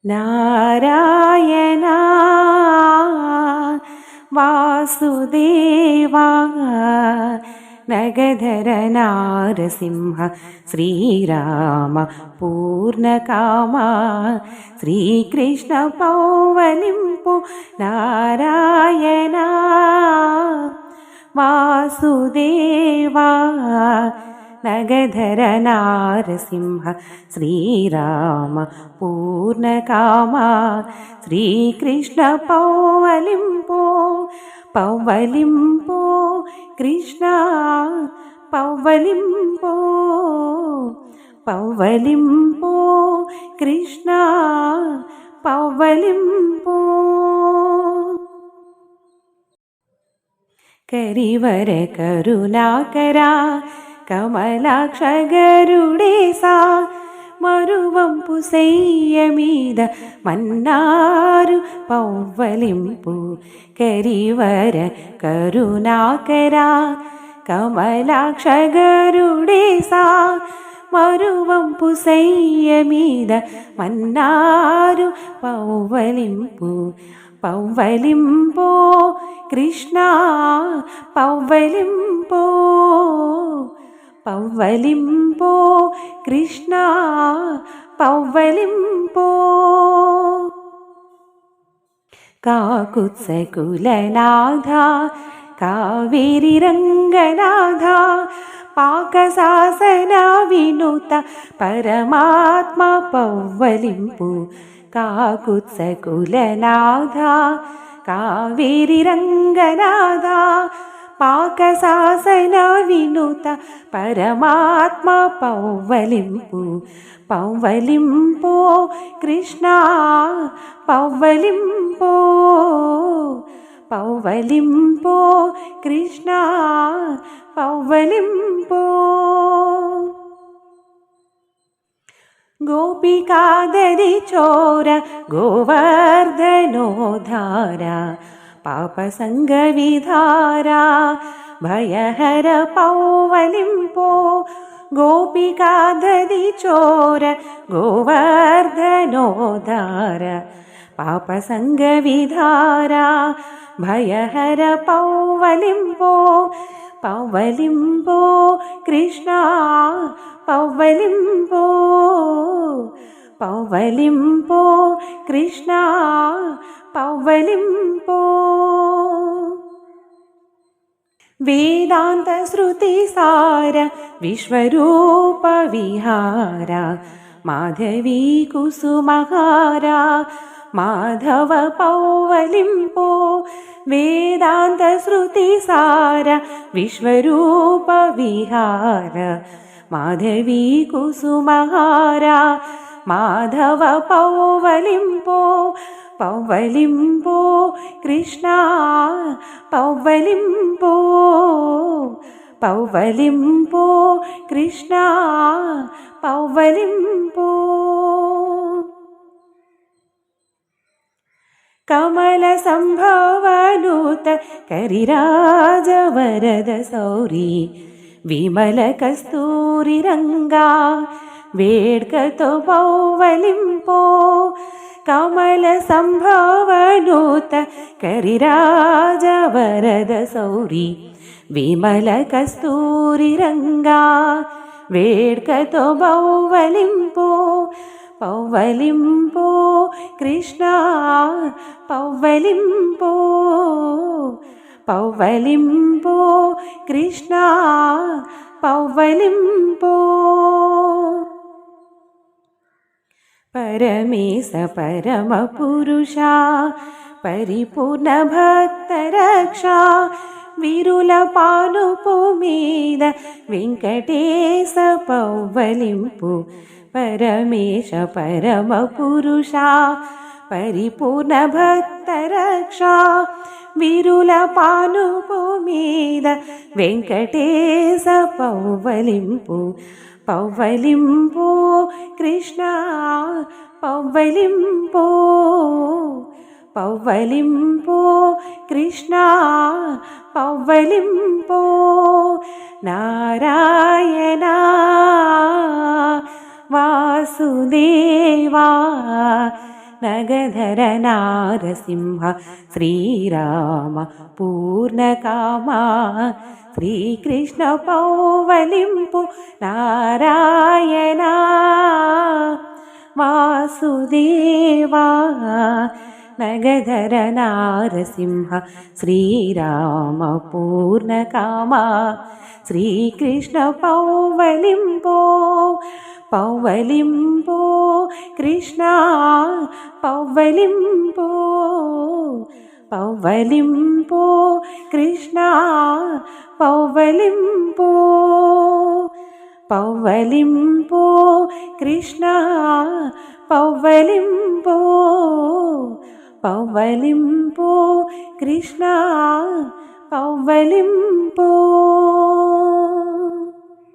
നാരായണ വാസുദേവ നഗധര നാരസിംഹ ശ്രീരാമ പൂർണകാമ ശ്രീകൃഷ്ണ പൗവലിംപു നാരായണ വാസുദേവ നഗധര നാരസിംഹ ശ്രീരാമ പൂർണകാമ ശ്രീകൃഷ്ണ പൗവലിംപോ പൗവലിംപോ കൃഷ്ണ പൗവലിംപോ പൗവലിംപോ കൃഷ്ണ പൗവലിംപോ കരിവര കരുണാകര കമലാക്ഷ ഗരുഡേസാ മരുവംപു സെയ്യമീത മന്നാരു പൗവലിംപു കരിവര കരുണാകര കമലാക്ഷ ഗരുഡേസാ മരുവംപു സെയ്യമീത മന്നാരു പൗവലിംപു പൗവലിംപോ കൃഷ്ണ പൗവലിംപോ പൗവലിംപോ കൃഷ്ണ പൗവലിംപോ കാകുത്സകുലനാഥ കാവേരി രംഗനാഥ പാകസാസന വിനുത പരമാത്മാ പൗവലിംപു കാകുത്സകുലനാഥ കാവേരി രംഗനാഥ പാകസാസന വിനുത പരമാത്മാ പൗവലിംപു പൗവലിംപോ കൃഷ്ണ പൗവലിംപോ പൗവലിംപോ കൃഷ്ണ പൗവലിംപോ ഗോപികാദരി ചോര ഗോവർദ്ധനോധാര പാപസംഗവിധാര ഭയഹര പൗവലിംപോ ഗോപികാദരി ചോര ഗോവർദ്ധനോധാര പാപസംഗവിധാര ഭയഹര പൗവലിംപോ പൗവലിംപോ കൃഷ്ണ പൗവലിംപോ പൗവലിംപോ കൃഷ്ണ പൗവലിംപോ വേദാന്ത ശ്രുതിസാര വിശ്വരൂപ വിഹാര മാധവീ കുസുമഹാര മാധവ പൗവലിംപോ വേദാന്ത ശ്രുതിസാര വിശ്വരൂപ വിഹാര മാധവീ കുസുമഹാര മാധവ പൗവലിംപോ പൗവലിംപോ കൃഷ്ണ പൗവലിംപോ പൗവലിംപോ കൃഷ്ണ പൗവലിംപോ കമല സംഭവനൂത കരിരാജ വരദ സൗരി വിമല കസ്തൂരി ರಂಗಾ వేడ్కతో పౌవలింపో కమల సంభవనూత కరిరాజ వరద సౌరి విమల కస్తూరి రంగా వేడ్కతో పౌవలింపో పౌవలింపో కృష్ణ పౌవలింపో పౌవలింపో కృష్ణ పౌవలింపో పరమేశ పరమ పురుష పరిపూర్ణ భక్త రక్ష విరుల పానుపు మీద వెంకటేశ పౌవలింపు పరమేశ పరమ పురుష పరిపూర్ణ భక్త రక్ష విరుల పానుపు మీద వెంకటేశ పౌవలింపు పౌవలింపో కృష్ణ పౌవలింపో పౌవలింపో కృష్ణ పౌవలింపో నారాయణ వాసుదేవా నగధర నారసింహ శ్రీరామ పూర్ణకామా శ్రీకృష్ణ పౌవలింపు నారాయణ వాసుదేవా నగధర నారసింహ శ్రీరామ పూర్ణకామా శ్రీకృష్ణ పౌవలింపో పౌవలింపో కృష్ణ పౌవలింపో పౌవలింపో కృష్ణ పౌవలింపో పౌవలింపో కృష్ణ పౌవలింపో పౌవలింపో కృష్ణ పౌవలింపో